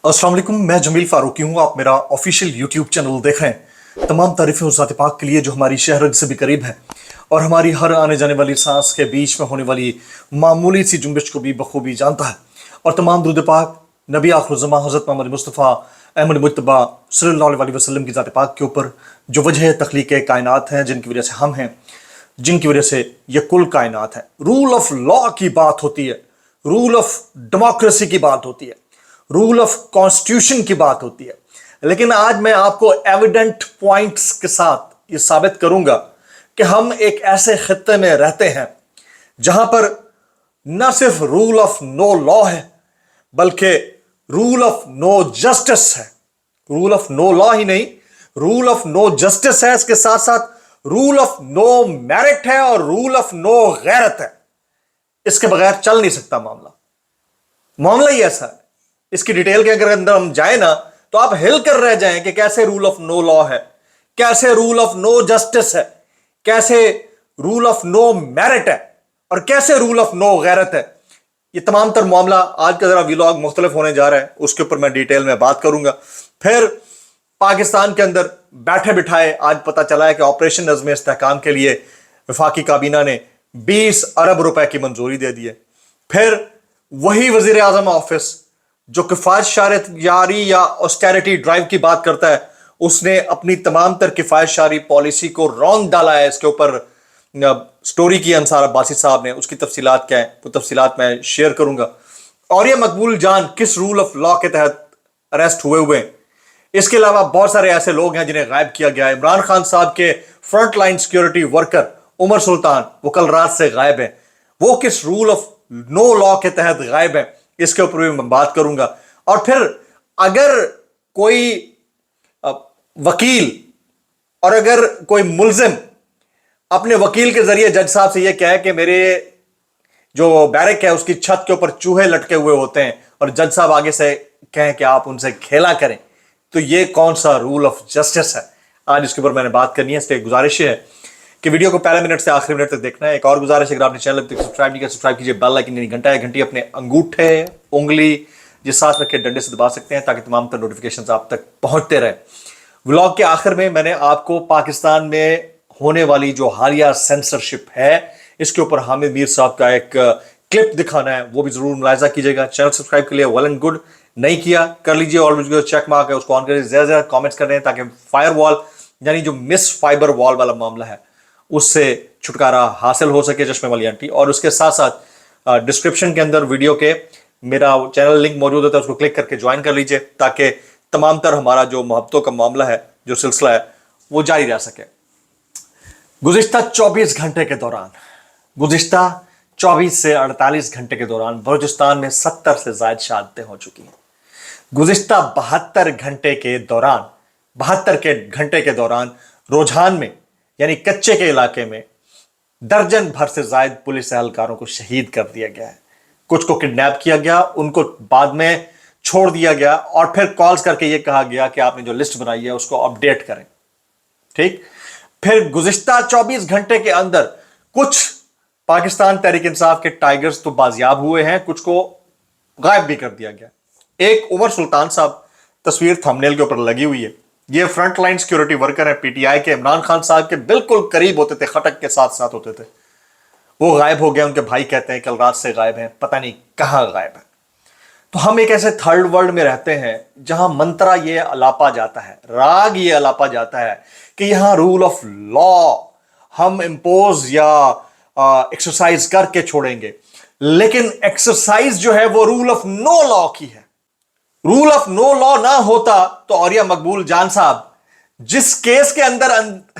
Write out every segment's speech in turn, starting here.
अस्सलाम वालेकुम, मैं जमील फारूकी हूँ। आप मेरा ऑफिशियल यूट्यूब चैनल देख रहे हैं। तमाम तारीफें उस ज़ात पाक के लिए जो हमारी शहरत से भी करीब है और हमारी हर आने जाने वाली सांस के बीच में होने वाली मामूली सी जुम्बिश को भी बखूबी जानता है। और तमाम दुरूद पाक नबी आखिर ज़मा हज़रत मोहम्मद मुस्तफ़ा अहमद मुज्तबा सल्लल्लाहु अलैहि वसल्लम की ज़ात पाक के ऊपर जो वजह तख्लीक कायनात हैं, जिनकी वजह से हम हैं, जिनकी वजह से ये कुल कायनात है। रूल ऑफ लॉ की बात होती है, रूल ऑफ डेमोक्रेसी की बात होती है, रूल ऑफ कॉन्स्टिट्यूशन की बात होती है। लेकिन आज मैं आपको एविडेंट पॉइंट्स के साथ ये साबित करूंगा कि हम एक ऐसे खित्ते में रहते हैं जहां पर न सिर्फ रूल ऑफ नो लॉ है बल्कि रूल ऑफ नो जस्टिस है। रूल ऑफ नो लॉ ही नहीं, रूल ऑफ नो जस्टिस है, इसके साथ साथ रूल ऑफ नो मेरिट है और रूल ऑफ नो गैरत है। इसके बगैर चल नहीं सकता मामला ही ऐसा है। इसकी डिटेल के अगर अंदर हम जाए ना तो आप हिल कर रह जाएं कि कैसे रूल ऑफ नो लॉ है, कैसे रूल ऑफ नो जस्टिस है, कैसे रूल ऑफ नो मेरिट है और कैसे रूल ऑफ नो गैरत है। ये तमाम तर मामला आज का जरा व्लॉग मुख्तलिफ होने जा रहा है, उसके ऊपर मैं डिटेल में बात करूंगा। फिर पाकिस्तान के अंदर बैठे बिठाए आज पता चला है कि ऑपरेशन नज़्म इस्तेहकाम के लिए वफाकी काबीना ने 20 अरब रुपए की मंजूरी दे दी है। फिर वही वजीर आजम ऑफिस जो किफायत यारी या ऑस्टेरिटी ड्राइव की बात करता है, उसने अपनी तमाम तर किफायत शारी पॉलिसी को रौंद डाला है। इसके ऊपर स्टोरी की अंसार अब्बासी साहब ने, उसकी तफसीलात क्या है वो तफसीलात मैं शेयर करूंगा। और ये मकबूल जान किस रूल ऑफ लॉ के तहत अरेस्ट हुए हैं। इसके अलावा बहुत सारे ऐसे लोग हैं जिन्हें गायब किया गया है। इमरान खान साहब के front line security worker Umar Sultan, वो कल रात से गायब है। वो किस रूल ऑफ नो लॉ के तहत गायब है, इसके ऊपर भी मैं बात करूंगा। और फिर अगर कोई वकील और अगर कोई मुल्जिम अपने वकील के जरिए जज साहब से यह कहे कि मेरे जो बैरक है उसकी छत के ऊपर चूहे लटके हुए होते हैं और जज साहब आगे से कहें कि आप उनसे खेला करें, तो ये कौन सा रूल ऑफ जस्टिस है? आज इसके ऊपर मैंने बात करनी है। इसलिए गुजारिश है कि वीडियो को पहले मिनट से आखिरी मिनट तक देखना है। एक और गुजारिश है, अगर आपने चैनल तक सब्सक्राइब नहीं किया सब्सक्राइब कीजिए, बेल आइकन यानी घंटी अपने अंगूठे उंगली जिस साथ रखे डंडे से दबा सकते हैं ताकि तमाम तर नोटिफिकेशंस आप तक पहुंचते रहे। व्लॉग के आखिर में मैंने आपको पाकिस्तान में होने वाली जो हालिया सेंसरशिप है इसके ऊपर हामिद मीर साहब का एक क्लिप दिखाना है, वो भी जरूर मुलाहिजा कीजिएगा। चैनल सब्सक्राइब के लिए वेल एंड गुड, नहीं किया कर लीजिए। ऑलवेज जो चेक मार्क है उसको ऑन करिए, ज्यादा ज्यादा कमेंट्स कर रहे हैं ताकि फायर वॉल यानी जो मिस फाइबर वॉल वाला मामला है उससे छुटकारा हासिल हो सके चश्मे वाली आंटी। और उसके साथ साथ डिस्क्रिप्शन के अंदर वीडियो के मेरा चैनल लिंक मौजूद होता है, उसको क्लिक करके ज्वाइन कर लीजिए ताकि तमाम तर हमारा जो मोहब्बतों का मामला है, जो सिलसिला है, वो जारी रह सके। गुज़िश्ता 24 घंटे के दौरान, गुज़िश्ता 24 से 48 घंटे के दौरान बलूचिस्तान में 70 से ज़ायद शहादतें हो चुकी हैं। गुज़िश्ता 72 घंटे के दौरान, 72 घंटे के दौरान रुझान में यानी कच्चे के इलाके में दर्जन भर से ज़ायद पुलिस एहलकारों को शहीद कर दिया गया है। कुछ को किडनैप किया गया, उनको बाद में छोड़ दिया गया और फिर कॉल्स करके यह कहा गया कि आपने जो लिस्ट बनाई है उसको अपडेट करें। ठीक, फिर गुज़िश्ता 24 घंटे के अंदर कुछ पाकिस्तान तहरीक इंसाफ के टाइगर्स तो बाजियाब हुए हैं, कुछ को गायब भी कर दिया गया। एक उमर सुल्तान साहब तस्वीर थंबनेल के ऊपर लगी हुई है, ये फ्रंट लाइन सिक्योरिटी वर्कर है पीटीआई के, इमरान खान साहब के बिल्कुल करीब होते थे, खटक के साथ साथ होते थे। वो गायब हो गए, उनके भाई कहते हैं कल रात से गायब हैं, पता नहीं कहां गायब है। तो हम एक ऐसे थर्ड वर्ल्ड में रहते हैं जहां मंत्रा ये अलापा जाता है, राग ये अलापा जाता है कि यहां रूल ऑफ लॉ हम इंपोज या एक्सरसाइज करके छोड़ेंगे, लेकिन एक्सरसाइज जो है वो रूल ऑफ नो लॉ की है। रूल ऑफ नो लॉ ना होता तो औरिया मकबूल जान साहब जिस केस के अंदर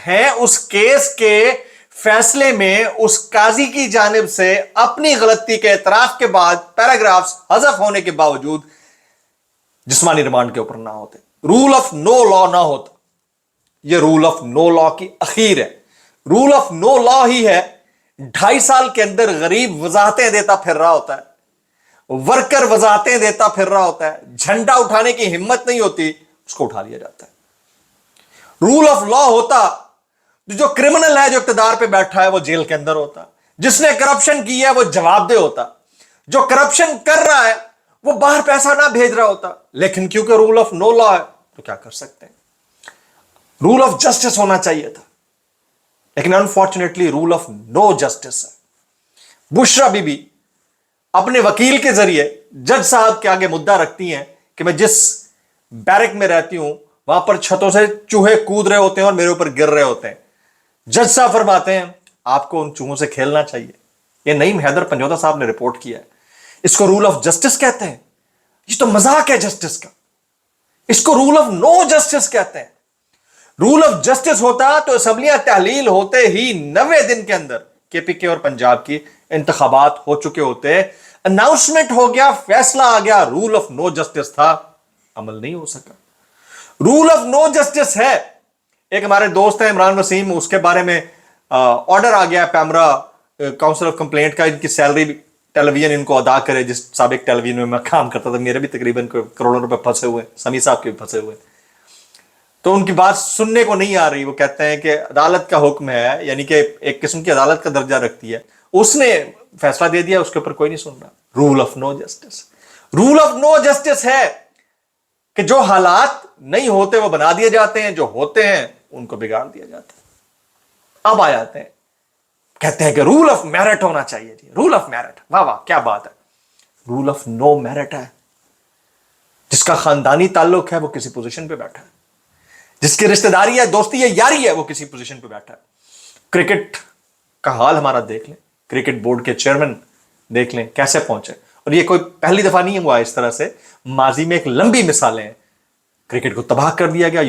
हैं उस केस के फैसले में उस काजी की जानिब से अपनी गलती के एतराफ के बाद पैराग्राफ्स हज़फ होने के बावजूद जिस्मानी रिमांड के ऊपर ना होते, रूल ऑफ नो लॉ ना होता। यह रूल ऑफ नो लॉ की अखीर है। रूल ऑफ नो लॉ ही है 2.5 साल के अंदर गरीब वजाहतें देता फिर रहा होता है, वर्कर वजाहतें देता फिर रहा होता है, झंडा उठाने की हिम्मत नहीं होती, उसको उठा लिया जाता है। रूल ऑफ लॉ होता जो क्रिमिनल है, जो इक्तदार पे बैठा है, वो जेल के अंदर होता, जिसने करप्शन की है वो जवाबदेह होता, जो करप्शन कर रहा है वो बाहर पैसा ना भेज रहा होता, लेकिन क्योंकि रूल ऑफ नो लॉ है तो क्या कर सकते हैं, रूल ऑफ जस्टिस होना चाहिए था, लेकिन unfortunately rule of no justice है। बुशरा बीबी अपने वकील के जरिए जज साहब के आगे मुद्दा रखती हैं कि मैं जिस बैरक में रहती हूं वहां पर छतों से चूहे कूद रहे होते हैं और मेरे ऊपर गिर रहे होते हैं। जज साहब फरमाते हैं आपको उन चूहों से खेलना चाहिए। ये नईम हैदर पंजोता साहब ने रिपोर्ट किया है। इसको रूल ऑफ जस्टिस कहते हैं। ये तो मजाक है जस्टिस का। इसको रूल ऑफ नो जस्टिस कहते हैं। रूल ऑफ जस्टिस होता तो असम्बलियां तहलील होते ही 90 दिन के अंदर केपीके और पंजाब की इंतखाबात हो चुके होते, अनाउंसमेंट हो गया, फैसला आ गया। रूल ऑफ नो जस्टिस था, अमल नहीं हो सका। रूल ऑफ नो जस्टिस है। एक हमारे दोस्त हैं इमरान वसीम, उसके बारे में ऑर्डर आ गया पैमरा काउंसिल ऑफ कंप्लेंट का, इनकी सैलरी टेलीविजन इनको अदा करे। जिस साबिक टेलीविजन में मैं काम करता था, मेरे भी तकरीबन करोड़ों रुपए फंसे हुए, समी साहब के भी फंसे हुए, तो उनकी बात सुनने को नहीं आ रही। वो कहते हैं कि अदालत का हुक्म है, यानी कि एक किस्म की अदालत का दर्जा रखती है, उसने फैसला दे दिया, उसके ऊपर कोई नहीं सुन रहा। Rule of no justice. Rule of no justice है कि जो हालात नहीं होते वो बना दिए जाते हैं, जो होते हैं उनको बिगाड़ दिया जाता है। अब आ जाते हैं, कहते हैं कि रूल ऑफ मेरिट होना चाहिए जी, रूल ऑफ मेरिट। वाह वाह, क्या बात है। रूल ऑफ नो मेरिट है। जिसका खानदानी ताल्लुक है वो किसी पोजीशन पे बैठा है, जिसकी रिश्तेदारी है, दोस्ती है, यारी है, वो किसी पोजीशन पे बैठा है। क्रिकेट का हाल हमारा देख लें, क्रिकेट बोर्ड के चेयरमैन देख लें कैसे पहुंचे। और ये कोई पहली दफा नहीं हुआ इस तरह से, माजी में एक लंबी मिसालें हैं। क्रिकेट को तबाह कर दिया गया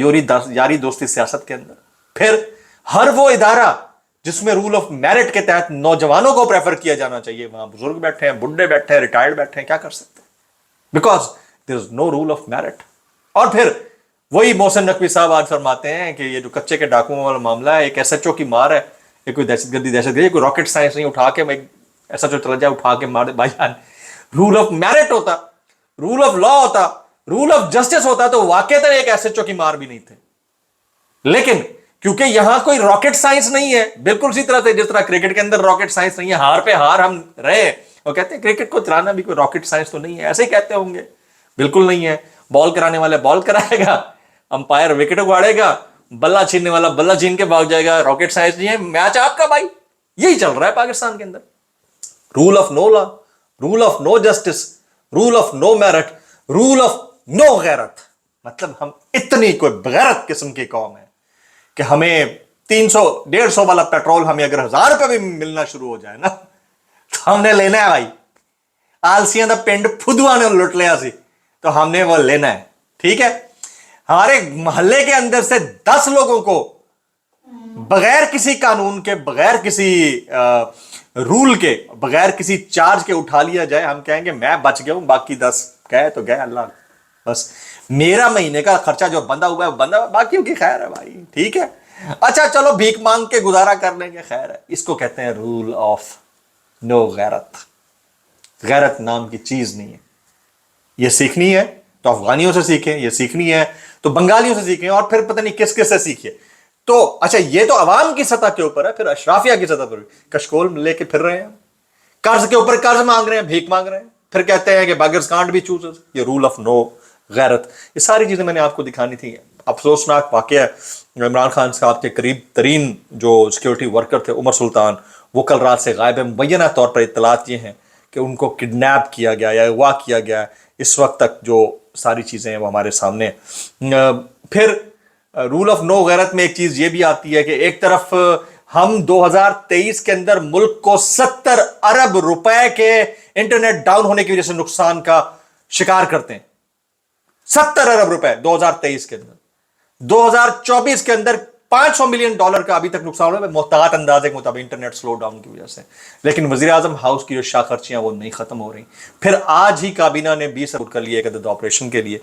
यारी दोस्ती सियासत के अंदर। फिर हर वो इदारा जिसमें रूल ऑफ मेरिट के तहत नौजवानों को प्रेफर किया जाना चाहिए, वहां बुजुर्ग बैठे हैं, बुढ़े बैठे हैं, रिटायर्ड बैठे हैं, क्या कर सकते हैं, because there is no rule of merit. और फिर वही मोहसिन नकवी साहब आज फरमाते हैं कि ये जो कच्चे के डाकुओं वाला मामला है, एक एसएचओ की मार है, ये कोई दहशतगर्दी, कोई रॉकेट साइंस नहीं, उठा के मैं एसएचओ चला जाए उठा के मार दे भाईजान। रूल ऑफ मेरिट होता, रूल ऑफ लॉ होता, रूल ऑफ जस्टिस होता तो वाकईतन एक एसएचओ की मार भी नहीं थे। लेकिन क्योंकि यहां कोई रॉकेट साइंस नहीं है, बिल्कुल उसी तरह से जिस तरह क्रिकेट के अंदर रॉकेट साइंस नहीं है, हार पे हार हम रहे, वो कहते हैं क्रिकेट को चलाना भी कोई रॉकेट साइंस तो नहीं है, ऐसे ही कहते होंगे। बिल्कुल नहीं है। बॉल कराने वाले बॉल कराएगा, अंपायर विकेट उगाड़ेगा, बल्ला छीनने वाला बल्ला छीन के भाग जाएगा, रॉकेट साइंस नहीं है, मैच आपका भाई। यही चल रहा है पाकिस्तान के अंदर। Rule of no law, rule of no justice, rule of no merit, rule of no गैरत। मतलब हम इतनी कोई बगैरत किस्म की कौम है कि हमें 300-150 वाला पेट्रोल हमें अगर 1000 रुपए भी मिलना शुरू हो जाए ना, तो हमने लेना है भाई। आलसियां दा पिंड फुदुआ ने लुट लिया सी, तो हमने वो लेना है। ठीक है। हमारे मोहल्ले के अंदर से 10 लोगों को बगैर किसी कानून के, बगैर किसी रूल के, बगैर किसी चार्ज के उठा लिया जाए, हम कहेंगे मैं बच गया हूं, बाकी 10 गए तो गए, अल्लाह बस मेरा महीने का खर्चा जो बंदा हुआ है बंदा, बाकियों की खैर है भाई। ठीक है। अच्छा चलो भीख मांग के गुजारा कर लेंगे, खैर है। इसको कहते हैं रूल ऑफ नो गैरत। गैरत नाम की चीज नहीं है। ये सीखनी है तो अफगानियों से सीखें, ये सीखनी है तो बंगालियों से सीखें, और फिर पता नहीं किस किस से सीखिए। तो अच्छा, ये तो अवाम की सतह के ऊपर है, फिर अशराफिया की सतह पर कशकोल लेके फिर रहे हैं, कर्ज के ऊपर कर्ज मांग रहे हैं, भीख मांग रहे हैं, फिर कहते हैं कि बेगर्स कांट बी चूजर्स। ये रूल ऑफ नो गैरत। ये सारी चीजें मैंने आपको दिखानी थी। अफसोसनाक वाकया है, इमरान खान साहब के करीब तरीन जो सिक्योरिटी वर्कर थे उमर सुल्तान, वो कल रात से गायब है। मुबैना तौर पर इत्तलात ये हैं कि उनको किडनैप किया गया या अगवा किया गया। इस वक्त तक जो सारी चीज़ें हैं वो हमारे सामने। फिर रूल ऑफ नो गैरत में एक चीज़ ये भी आती है कि एक तरफ हम 2023 के अंदर मुल्क को 70 अरब रुपए के इंटरनेट डाउन होने की वजह से नुकसान का शिकार करते हैं। 70 अरब रुपए 2023 के अंदर। 2024 के अंदर $500 मिलियन का अभी तक नुकसान हुआ मोहतात अंदाजे के मुताबिक इंटरनेट स्लो डाउन की वजह से। लेकिन वजीर आजम हाउस की जो शाह खर्चियां वो नहीं खत्म हो रही। फिर आज ही काबीना ने 20 अरब कर लिए एक अदद ऑपरेशन के लिए।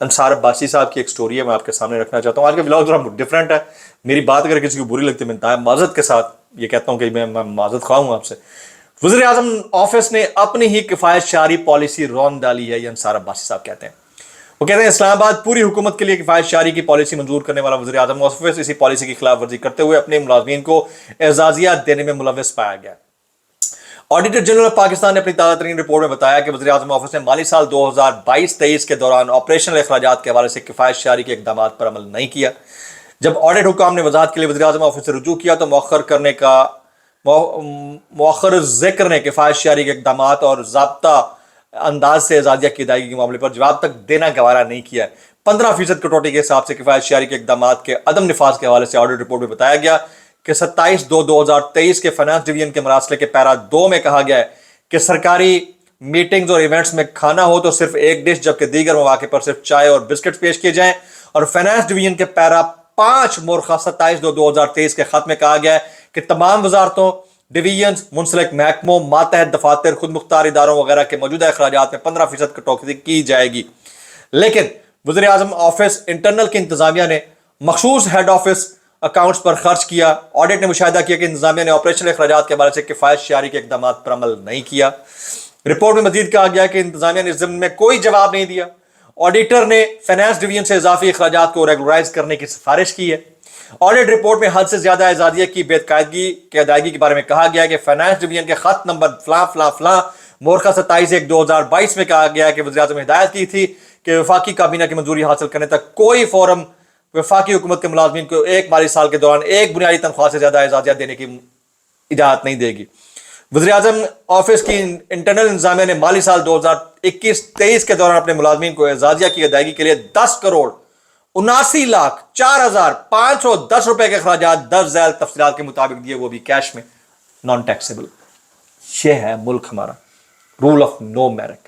अंसार अब्बासी साहब की एक स्टोरी है, मैं आपके सामने रखना चाहता हूँ। आज का व्लॉग थोड़ा डिफरेंट है। मेरी बात अगर किसी को बुरी लगती है, मैं माजरत के साथ ये कहता हूँ कि मैं माजरत ख्वाह हूँ आपसे। वजीर आजम ऑफिस ने अपनी ही किफायत शारी पॉलिसी रौन डाली है, ये अंसार अब्बासी साहब कहते हैं। वो कहते हैं इस्लामाबाद पूरी हुकूमत के लिए किफायत शारी की पॉलिसी मंजूर करने वाला वज़ीर आज़म ऑफिस इसी पॉलिसी की खिलाफ वर्जी करते हुए अपने मुलाजमीन को एजाजिया देने में मुलव्वस पाया गया। ऑडिटर जनरल ऑफ पाकिस्तान ने अपनी ताज़ा तरीन रिपोर्ट में बताया कि वज़ीर-ए-आज़म ऑफिस ने माली साल 2022-23 के दौरान ऑपरेशनल अखराजात के हवाले से किफ़ायत जारी के इक़दाम पर अमल नहीं किया। जब ऑडिट हुकाम ने वजाहत के लिए वज़ीर-ए-आज़म ऑफिस से रुजू किया तो मौखर ज़िक्र ने किफ़ायत जारी के इक़दाम और ज़ाब्ता अंदाज से एजाज़िया की अदायगी के मामले पर जवाब तक देना गवारा नहीं किया। 15% कटौती के हिसाब से किफ़ायत जारी के इक़दाम के अदम निफाज के हवाले से ऑडिट रिपोर्ट में बताया गया कि 27/2/2023 के फाइनेंस डिवीजन के मरासले के पैरा 2 में कहा गया है कि सरकारी मीटिंग्स और इवेंट्स में खाना हो तो सिर्फ एक डिश, जबकि दीगर मौके पर सिर्फ चाय और बिस्किट पेश किए जाएं। और फाइनेंस डिवीजन के पैरा 5 मोरखा 27/2/2023 के खत में कहा गया है कि तमाम वजारतों, डिवीजन, मुंसलिक महकमों, मातहत दफातर, खुद मुख्तार इदारों वगैरह के मौजूदा अखराजात में 15% कटौती की जाएगी। लेकिन वज़ीर-ए-आज़म ऑफिस इंटरनल की इंतजामिया ने मखसूस हेड ऑफिस अकाउंट्स पर खर्च किया। ऑडिट ने मुशाहिदा किया कि इंतजामिया ने ऑपरेशनल अखराजात के हवाले से किफ़ायत जारी के इक़दाम पर अमल नहीं किया। रिपोर्ट में मजीद कहा गया कि इंतजामिया ने इस ज़िम्न में कोई जवाब नहीं दिया। ऑडिटर ने फाइनेंस डिवीजन से इजाफी अखराजात को रेगुलराइज करने की सिफारिश की है। ऑडिट रिपोर्ट में हद से ज्यादा एजाजिया की बेकायदगी की अदायगी के बारे में कहा गया कि फाइनेंस डिवीजन के खत नंबर फला मोरखा 27/1/2022 में कहा गया कि वज़ीर-ए-आज़म ने हिदायत की थी कि वफाकी काबीना की मंजूरी हासिल करने तक कोई फोरम वफाकी हुकूमत के मुलाजमीन को एक माली साल के दौरान एक बुनियादी तनख्वाह से ज्यादा एजाजिया देने की इजाजत नहीं देगी। वज़ीर-ए-आज़म ऑफिस की इंटरनल इंतजामिया ने माली साल 2021-23 के दौरान अपने मुलाजमीन को एजाजिया की अदायगी के लिए 10,79,04,510 रुपए के अखराजात दर्ज झैल तफसीलात के मुताबिक दिए, वो भी कैश में, नॉन टैक्सेबल। ये है मुल्क हमारा, rule of no merit,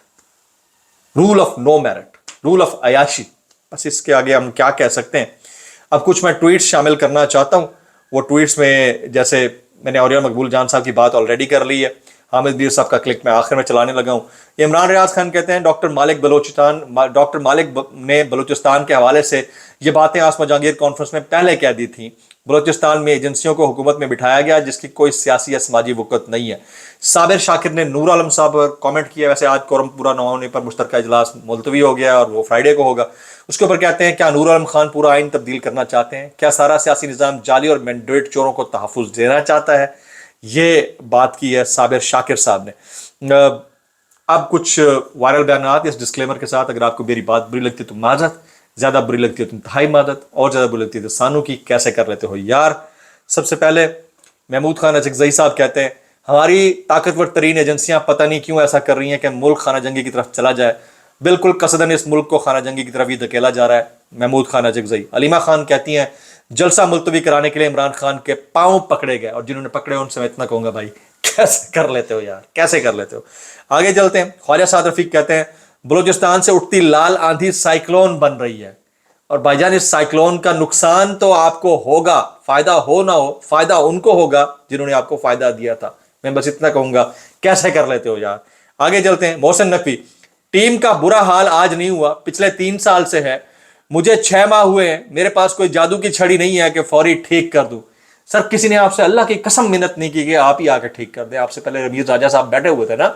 rule of no merit, rule of अयाशी। बस इसके आगे हम क्या कह सकते हैं। अब कुछ मैं ट्वीट्स शामिल करना चाहता हूं। वो ट्वीट्स में जैसे मैंने औरिया मकबूल जान साहब की बात ऑलरेडी कर ली है, हामिद बीर साहब का क्लिक मैं आखिर में चलाने लगा हूं। इमरान रियाज खान कहते हैं डॉक्टर मालिक ने बलूचिस्तान के हवाले से ये बातें आसमा जहांगीर कॉन्फ्रेंस में पहले कह दी थी। बलूचिस्तान में एजेंसियों को हुकूमत में बिठाया गया जिसकी कोई सियासी या समाजी वक़्त नहीं है। साबिर शाकिर ने नूर आलम साहब पर कमेंट किया, वैसे आज कोरम पूरा न होने पर मुश्तरका इजलास मुलतवी हो गया और वो फ्राइडे को होगा। उसके ऊपर कहते हैं क्या नूर आलम खान पूरा आइन तब्दील करना चाहते हैं? क्या सारा सियासी निज़ाम जाली और मैंडेट चोरों को तहफ़्फ़ुज़ देना चाहता है? ये बात की है साबिर शाकिर साहब ने। अब कुछ वायरल बयानात इस डिस्क्लेमर के साथ, अगर आपको मेरी बात बुरी लगती है तो माजरत, ज़्यादा बुरी लगती है तो इंतहाई माजरत, और ज़्यादा बुरी लगती है तो सानू की, कैसे कर लेते हो यार। सबसे पहले महमूद खान अज़कज़ई साहब कहते हैं हमारी ताकतवर तरीन एजेंसियां पता नहीं क्यों ऐसा कर रही हैं कि मुल्क खाना जंगी की तरफ चला जाए। बिल्कुल कसदन इस मुल्क को खाना जंगी की तरफ ही धकेला जा रहा है। महमूद खान अज़कज़ई। अलीमा खान कहती हैं जलसा मुलतवी कराने के लिए इमरान खान के पांव पकड़े गए, और जिन्होंने पकड़े उनसे मैं इतना कहूंगा भाई कैसे कर लेते हो यार, कैसे कर लेते हो। आगे चलते हैं। ख्वाजा साद रफीक कहते हैं बलूचिस्तान से उठती लाल आंधी साइक्लोन बन रही है, और भाईजान इस साइक्लोन का नुकसान तो आपको होगा, फायदा हो ना हो, फायदा उनको होगा जिन्होंने आपको फायदा दिया था। मैं बस इतना कहूंगा, कैसे कर लेते हो यार। आगे चलते हैं। मोहसिन नकवी, टीम का बुरा हाल आज नहीं हुआ, पिछले 3 साल से है। मुझे 6 माह हुए हैं, मेरे पास कोई जादू की छड़ी नहीं है कि फौरी ठीक कर दूं। सर किसी ने आपसे अल्लाह की कसम मिन्नत नहीं की कि आप ही आकर ठीक कर दें। आपसे पहले रमीज राजा साहब बैठे हुए थे ना,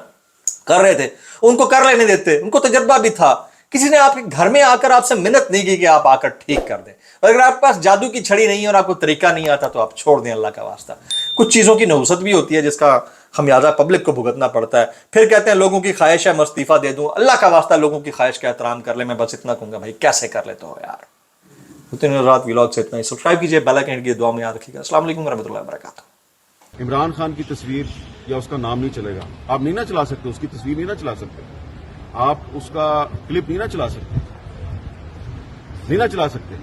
कर रहे थे, उनको कर लेने देते, उनको तजर्बा भी था। किसी ने आपके घर में आकर आपसे मिन्नत नहीं की कि आप आकर ठीक कर दें। और अगर आपके पास जादू की छड़ी नहीं है और आपको तरीका नहीं आता तो आप छोड़ दें, अल्लाह का वास्ता। कुछ चीज़ों की नहुसत भी होती है जिसका खमियाजा पब्लिक को भुगतना पड़ता है। फिर कहते हैं लोगों की ख्वाहिश है मैं इस्तीफा दे दूं। अल्लाह का वास्ता लोगों की ख्वाहिश का एहतराम कर ले। मैं बस इतना कहूंगा भाई कैसे कर लेते हो यार। रात व्लॉग से इतना ही। सब्सक्राइब कीजिए, बेल आइकन की दुआ में याद रखिएगा। अस्सलाम वालेकुम रहमतुल्लाहि व बरकातहू। इमरान खान की तस्वीर या उसका नाम नहीं चलेगा। आप नहीं ना चला सकते, उसकी तस्वीर नहीं ना चला सकते, आप उसका क्लिप नहीं ना चला सकते, नहीं ना चला सकते।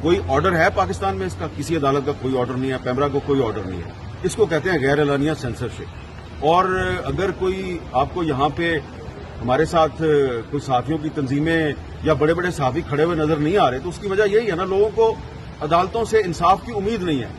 कोई ऑर्डर है पाकिस्तान में इसका? किसी अदालत का कोई ऑर्डर नहीं है, पैमरा को कोई ऑर्डर नहीं है। इसको कहते हैं गैर एलानिया सेंसरशिप। और अगर कोई आपको यहाँ पे हमारे साथ कोई साथियों की तंजीमें या बड़े बड़े साथी खड़े हुए नजर नहीं आ रहे तो उसकी वजह यही है ना, लोगों को अदालतों से इंसाफ की उम्मीद नहीं है।